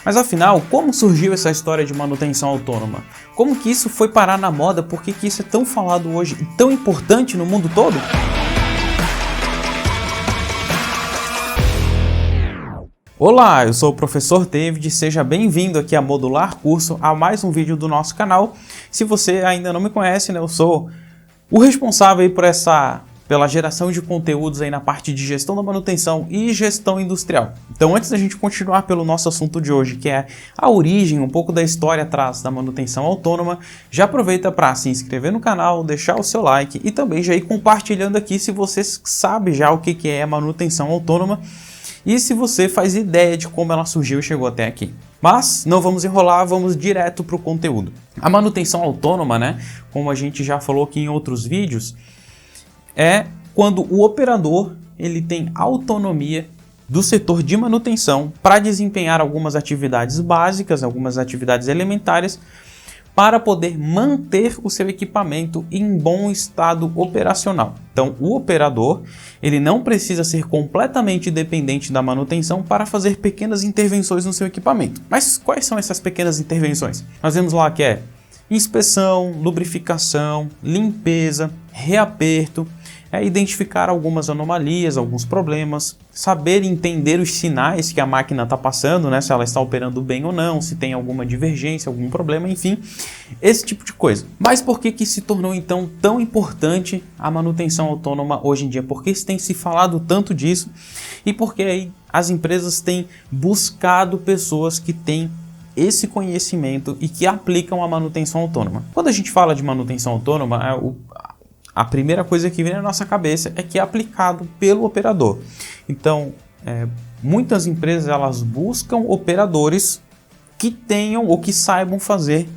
Mas afinal, como surgiu essa história de manutenção autônoma? Como que isso foi parar na moda? Por que isso é tão falado hoje e tão importante no mundo todo? Olá, eu sou o professor David, seja bem-vindo aqui a Modular Curso, a mais um vídeo do nosso canal. Se você ainda não me conhece, eu sou o responsável aí pela geração de conteúdos aí na parte de gestão da manutenção e gestão industrial. Então, antes da gente continuar pelo nosso assunto de hoje, que é a origem, um pouco da história atrás da manutenção autônoma, já aproveita para se inscrever no canal, deixar o seu like e também já ir compartilhando aqui se você sabe já o que é a manutenção autônoma e se você faz ideia de como ela surgiu e chegou até aqui. Mas não vamos enrolar, vamos direto para o conteúdo. A manutenção autônoma, como a gente já falou aqui em outros vídeos, é quando o operador ele tem autonomia do setor de manutenção para desempenhar algumas atividades básicas, algumas atividades elementares, para poder manter o seu equipamento em bom estado operacional. Então, o operador ele não precisa ser completamente dependente da manutenção para fazer pequenas intervenções no seu equipamento. Mas quais são essas pequenas intervenções? Nós vemos lá que é inspeção, lubrificação, limpeza, reaperto, identificar algumas anomalias, alguns problemas, saber entender os sinais que a máquina está passando, se ela está operando bem ou não, se tem alguma divergência, algum problema, enfim, esse tipo de coisa. Mas por que se tornou então tão importante a manutenção autônoma hoje em dia? Por que tem se falado tanto disso? E por que aí as empresas têm buscado pessoas que têm esse conhecimento e que aplicam a manutenção autônoma? Quando a gente fala de manutenção autônoma, a primeira coisa que vem na nossa cabeça é que é aplicado pelo operador. Então, muitas empresas elas buscam operadores que tenham ou que saibam fazer,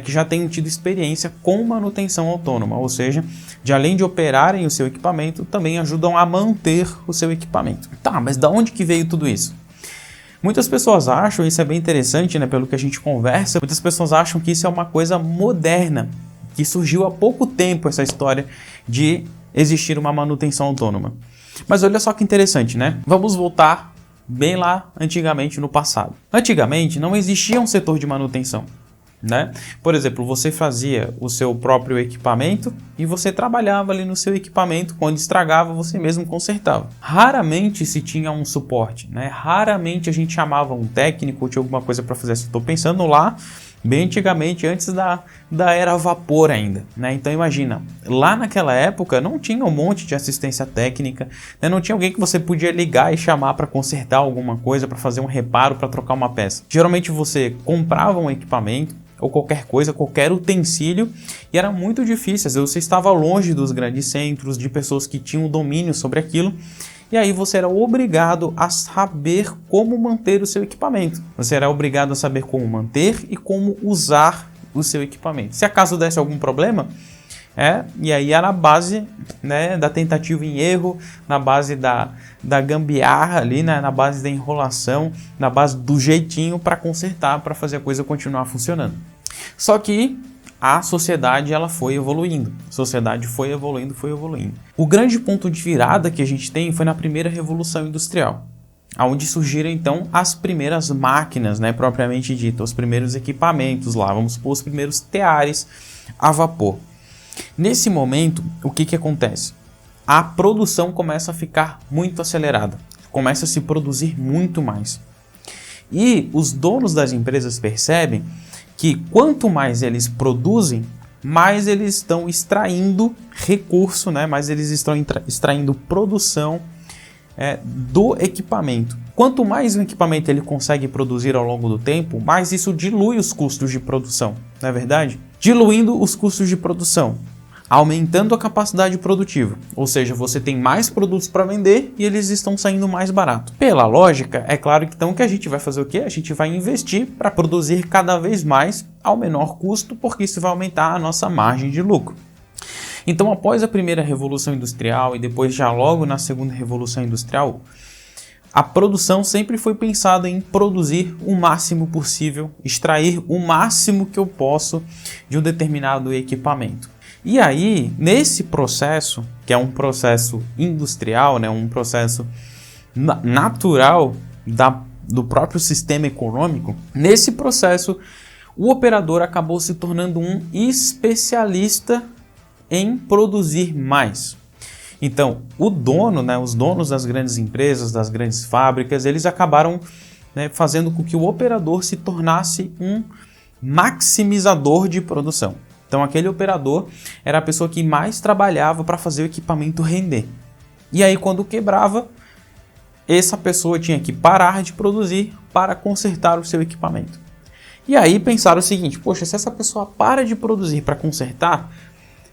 que já tenham tido experiência com manutenção autônoma, ou seja, de além de operarem o seu equipamento, também ajudam a manter o seu equipamento. Tá, mas da onde que veio tudo isso? Muitas pessoas acham, isso é bem interessante, pelo que a gente conversa, muitas pessoas acham que isso é uma coisa moderna, que surgiu há pouco tempo essa história de existir uma manutenção autônoma. Mas olha só que interessante, Vamos voltar bem lá antigamente no passado. Antigamente não existia um setor de manutenção, Por exemplo, você fazia o seu próprio equipamento e você trabalhava ali no seu equipamento, quando estragava você mesmo consertava. Raramente se tinha um suporte, Raramente a gente chamava um técnico ou tinha alguma coisa para fazer. Estou pensando lá bem antigamente, antes da era a vapor ainda, Então imagina, lá naquela época não tinha um monte de assistência técnica, Não tinha alguém que você podia ligar e chamar para consertar alguma coisa, para fazer um reparo, para trocar uma peça. Geralmente você comprava um equipamento ou qualquer coisa, qualquer utensílio, e era muito difícil, você estava longe dos grandes centros, de pessoas que tinham domínio sobre aquilo, e aí você era obrigado a saber como manter o seu equipamento. Você era obrigado a saber como manter e como usar o seu equipamento. Se acaso desse algum problema, e aí era na base da tentativa em erro, na base da gambiarra ali, na base da enrolação, na base do jeitinho para consertar, para fazer a coisa continuar funcionando. Só que a sociedade ela foi evoluindo, foi evoluindo. O grande ponto de virada que a gente tem foi na primeira revolução industrial, onde surgiram então as primeiras máquinas, propriamente dito, os primeiros equipamentos lá, vamos supor, os primeiros teares a vapor. Nesse momento, o que acontece? A produção começa a ficar muito acelerada, começa a se produzir muito mais. E os donos das empresas percebem que quanto mais eles produzem, mais eles estão extraindo recurso, mais eles estão extraindo produção do equipamento. Quanto mais o equipamento ele consegue produzir ao longo do tempo, mais isso dilui os custos de produção, não é verdade? Diluindo os custos de produção, aumentando a capacidade produtiva, ou seja, você tem mais produtos para vender e eles estão saindo mais barato. Pela lógica, é claro então que a gente vai fazer o quê? A gente vai investir para produzir cada vez mais ao menor custo, porque isso vai aumentar a nossa margem de lucro. Então, após a primeira revolução industrial e depois já logo na segunda revolução industrial, a produção sempre foi pensada em produzir o máximo possível, extrair o máximo que eu posso de um determinado equipamento. E aí, nesse processo, que é um processo industrial, um processo natural do próprio sistema econômico, nesse processo o operador acabou se tornando um especialista em produzir mais. Então, o dono, os donos das grandes empresas, das grandes fábricas, eles acabaram fazendo com que o operador se tornasse um maximizador de produção. Então, aquele operador era a pessoa que mais trabalhava para fazer o equipamento render. E aí, quando quebrava, essa pessoa tinha que parar de produzir para consertar o seu equipamento. E aí pensaram o seguinte: poxa, se essa pessoa para de produzir para consertar,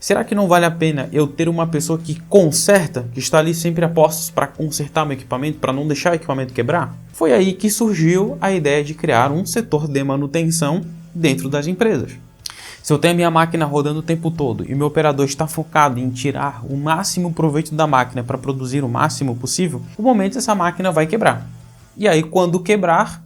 será que não vale a pena eu ter uma pessoa que conserta, que está ali sempre a postos para consertar meu equipamento, para não deixar o equipamento quebrar? Foi aí que surgiu a ideia de criar um setor de manutenção dentro das empresas. Se eu tenho a minha máquina rodando o tempo todo e o meu operador está focado em tirar o máximo proveito da máquina para produzir o máximo possível, no momento essa máquina vai quebrar. E aí quando quebrar,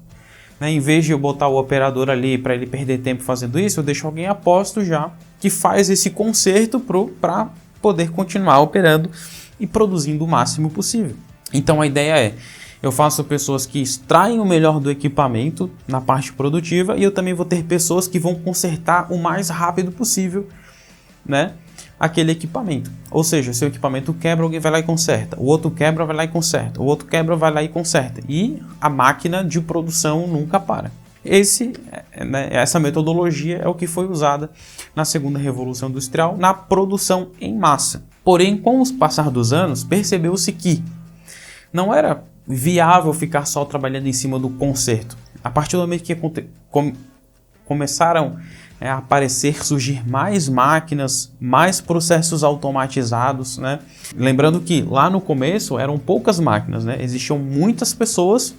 em vez de eu botar o operador ali para ele perder tempo fazendo isso, eu deixo alguém a posto já que faz esse conserto para poder continuar operando e produzindo o máximo possível. Então a ideia é: eu faço pessoas que extraem o melhor do equipamento na parte produtiva e eu também vou ter pessoas que vão consertar o mais rápido possível, aquele equipamento. Ou seja, se o equipamento quebra, alguém vai lá e conserta. O outro quebra, vai lá e conserta. O outro quebra, vai lá e conserta. E a máquina de produção nunca para. Essa metodologia é o que foi usada na segunda revolução industrial, na produção em massa. Porém, com o passar dos anos, percebeu-se que não era viável ficar só trabalhando em cima do conserto. A partir do momento que começaram a aparecer, surgir mais máquinas, mais processos automatizados, Lembrando que lá no começo eram poucas máquinas, Existiam muitas pessoas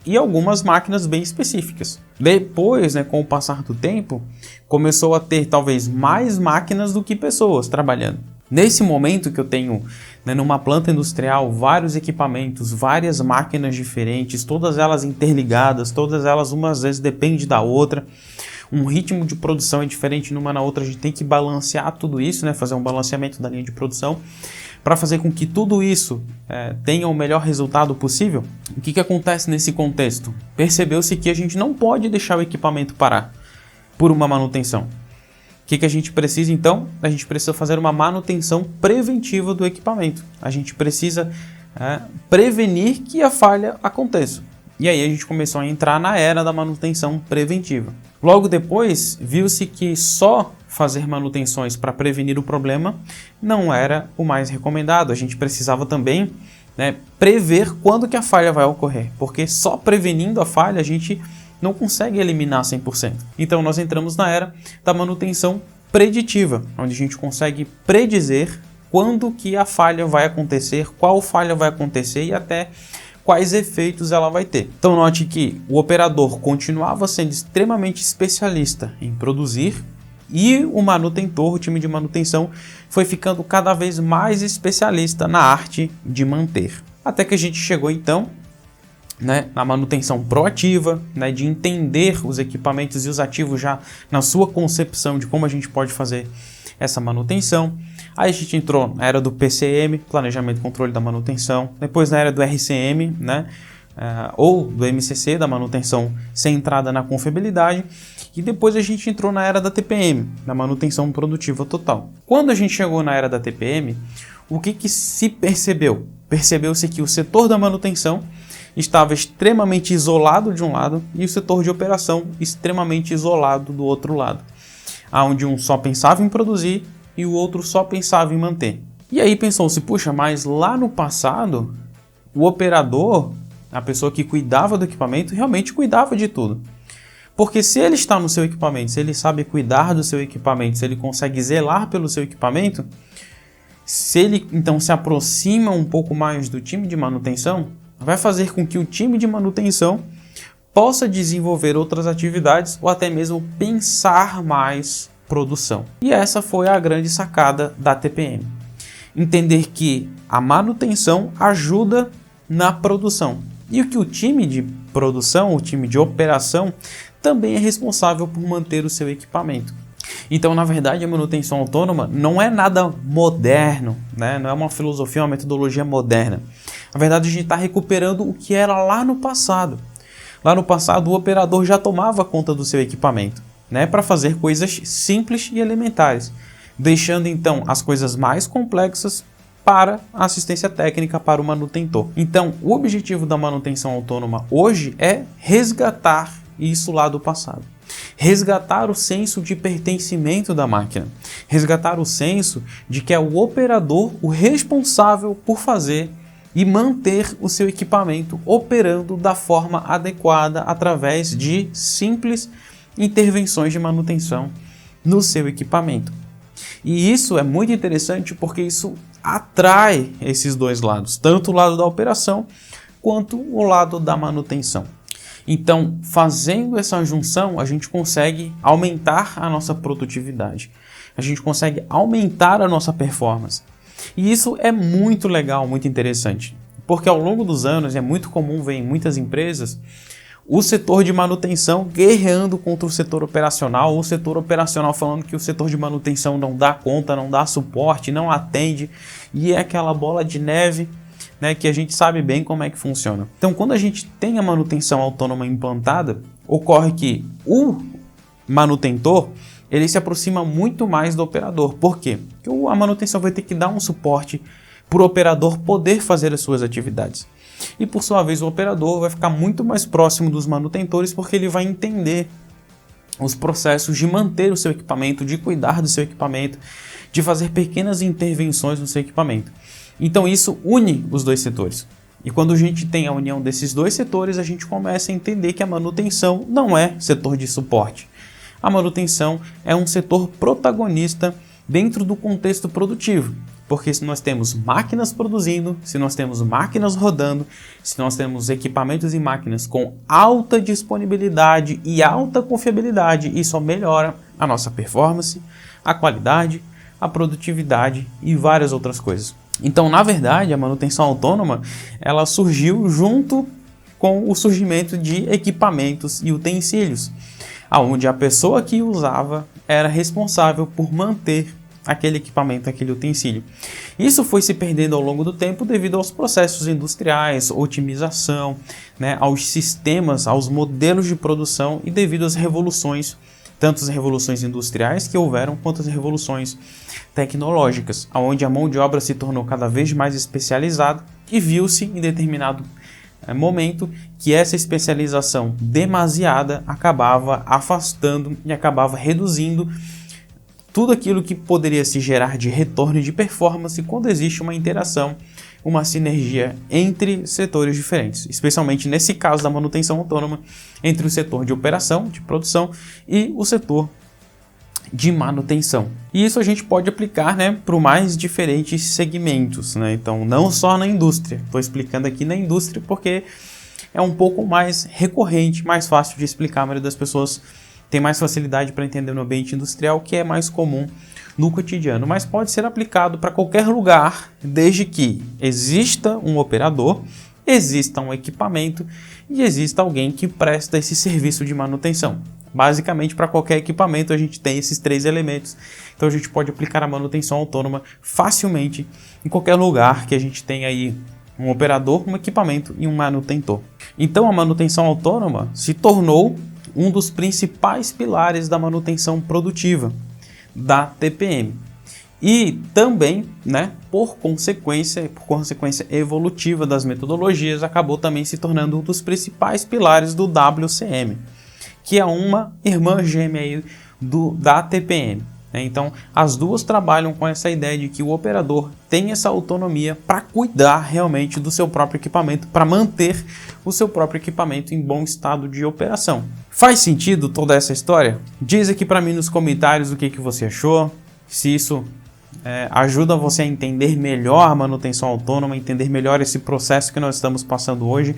e algumas máquinas bem específicas. Depois, com o passar do tempo, começou a ter talvez mais máquinas do que pessoas trabalhando. Nesse momento que eu tenho numa planta industrial vários equipamentos, várias máquinas diferentes, todas elas interligadas, todas elas uma às vezes depende da outra, um ritmo de produção é diferente numa na outra, a gente tem que balancear tudo isso, fazer um balanceamento da linha de produção para fazer com que tudo isso tenha o melhor resultado possível. O que acontece nesse contexto? Percebeu-se que a gente não pode deixar o equipamento parar por uma manutenção. O que a gente precisa então? A gente precisa fazer uma manutenção preventiva do equipamento. A gente precisa prevenir que a falha aconteça. E aí a gente começou a entrar na era da manutenção preventiva. Logo depois, viu-se que só fazer manutenções para prevenir o problema não era o mais recomendado. A gente precisava também prever quando que a falha vai ocorrer, porque só prevenindo a falha a gente não consegue eliminar 100%. Então nós entramos na era da manutenção preditiva, onde a gente consegue predizer quando que a falha vai acontecer, qual falha vai acontecer e até quais efeitos ela vai ter. Então note que o operador continuava sendo extremamente especialista em produzir e o manutentor, o time de manutenção, foi ficando cada vez mais especialista na arte de manter. Até que a gente chegou então na manutenção proativa, de entender os equipamentos e os ativos já na sua concepção de como a gente pode fazer essa manutenção. Aí a gente entrou na era do PCM, Planejamento e Controle da Manutenção, depois na era do RCM, ou do MCC, da manutenção centrada na confiabilidade, e depois a gente entrou na era da TPM, da Manutenção Produtiva Total. Quando a gente chegou na era da TPM, o que se percebeu? Percebeu-se que o setor da manutenção estava extremamente isolado de um lado e o setor de operação extremamente isolado do outro lado, onde um só pensava em produzir e o outro só pensava em manter. E aí pensou-se, puxa, mas lá no passado, o operador, a pessoa que cuidava do equipamento, realmente cuidava de tudo. Porque se ele está no seu equipamento, se ele sabe cuidar do seu equipamento, se ele consegue zelar pelo seu equipamento, se ele então se aproxima um pouco mais do time de manutenção, vai fazer com que o time de manutenção possa desenvolver outras atividades ou até mesmo pensar mais produção. E essa foi a grande sacada da TPM. Entender que a manutenção ajuda na produção e que o time de produção, o time de operação, também é responsável por manter o seu equipamento. Então, na verdade, a manutenção autônoma não é nada moderno, não é uma filosofia, uma metodologia moderna. Na verdade, a gente está recuperando o que era lá no passado. Lá no passado, o operador já tomava conta do seu equipamento, né, para fazer coisas simples e elementares, deixando então as coisas mais complexas para a assistência técnica, para o manutentor. Então, o objetivo da manutenção autônoma hoje é resgatar isso lá do passado. Resgatar o senso de pertencimento da máquina. Resgatar o senso de que é o operador o responsável por fazer e manter o seu equipamento operando da forma adequada através de simples intervenções de manutenção no seu equipamento. E isso é muito interessante porque isso atrai esses dois lados, tanto o lado da operação quanto o lado da manutenção. Então, fazendo essa junção, a gente consegue aumentar a nossa produtividade, a gente consegue aumentar a nossa performance. E isso é muito legal, muito interessante, porque ao longo dos anos é muito comum ver em muitas empresas o setor de manutenção guerreando contra o setor operacional, ou o setor operacional falando que o setor de manutenção não dá conta, não dá suporte, não atende, e é aquela bola de neve, né, que a gente sabe bem como é que funciona. Então, quando a gente tem a manutenção autônoma implantada, ocorre que o manutentor ele se aproxima muito mais do operador. Por quê? Porque a manutenção vai ter que dar um suporte para o operador poder fazer as suas atividades. E por sua vez o operador vai ficar muito mais próximo dos manutentores porque ele vai entender os processos de manter o seu equipamento, de cuidar do seu equipamento, de fazer pequenas intervenções no seu equipamento. Então isso une os dois setores. E quando a gente tem a união desses dois setores, a gente começa a entender que a manutenção não é setor de suporte. A manutenção é um setor protagonista dentro do contexto produtivo. Porque se nós temos máquinas produzindo, se nós temos máquinas rodando, se nós temos equipamentos e máquinas com alta disponibilidade e alta confiabilidade, isso melhora a nossa performance, a qualidade, a produtividade e várias outras coisas. Então, na verdade, a manutenção autônoma ela surgiu junto com o surgimento de equipamentos e utensílios, onde a pessoa que usava era responsável por manter aquele equipamento, aquele utensílio. Isso foi se perdendo ao longo do tempo devido aos processos industriais, otimização, né, aos sistemas, aos modelos de produção e devido às revoluções, tanto as revoluções industriais que houveram, quanto as revoluções tecnológicas, onde a mão de obra se tornou cada vez mais especializada e viu-se em determinado momento que essa especialização demasiada acabava afastando e acabava reduzindo tudo aquilo que poderia se gerar de retorno e de performance quando existe uma interação, uma sinergia entre setores diferentes, especialmente nesse caso da manutenção autônoma, entre o setor de operação, de produção e o setor de manutenção. E isso a gente pode aplicar, né, para os mais diferentes segmentos, né? Então, não só na indústria. Estou explicando aqui na indústria porque é um pouco mais recorrente, mais fácil de explicar. A maioria das pessoas tem mais facilidade para entender no ambiente industrial, que é mais comum no cotidiano, mas pode ser aplicado para qualquer lugar, desde que exista um operador, exista um equipamento e exista alguém que presta esse serviço de manutenção. Basicamente, para qualquer equipamento a gente tem esses três elementos, então a gente pode aplicar a manutenção autônoma facilmente em qualquer lugar que a gente tenha aí um operador, um equipamento e um manutentor. Então a manutenção autônoma se tornou um dos principais pilares da manutenção produtiva da TPM. E também, né, por consequência evolutiva das metodologias, acabou também se tornando um dos principais pilares do WCM, que é uma irmã gêmea aí da TPM. Então, as duas trabalham com essa ideia de que o operador tem essa autonomia para cuidar realmente do seu próprio equipamento, para manter o seu próprio equipamento em bom estado de operação. Faz sentido toda essa história? Diz aqui para mim nos comentários o que você achou, se isso ajuda você a entender melhor a manutenção autônoma, entender melhor esse processo que nós estamos passando hoje,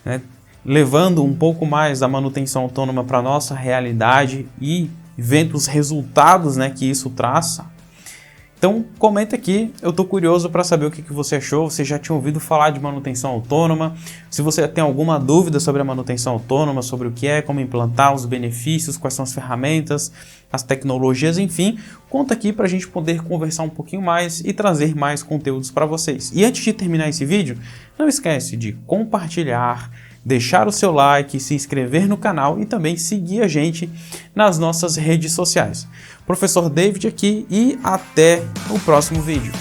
né, levando um pouco mais da manutenção autônoma para a nossa realidade e vendo os resultados, né, que isso traz. Então comenta aqui, eu estou curioso para saber o que você achou. Você já tinha ouvido falar de manutenção autônoma? Se você tem alguma dúvida sobre a manutenção autônoma, sobre o que é, como implantar, os benefícios, quais são as ferramentas, as tecnologias, enfim, conta aqui para a gente poder conversar um pouquinho mais e trazer mais conteúdos para vocês. E antes de terminar esse vídeo, não esquece de compartilhar, deixar o seu like, se inscrever no canal e também seguir a gente nas nossas redes sociais. Professor David aqui e até o próximo vídeo.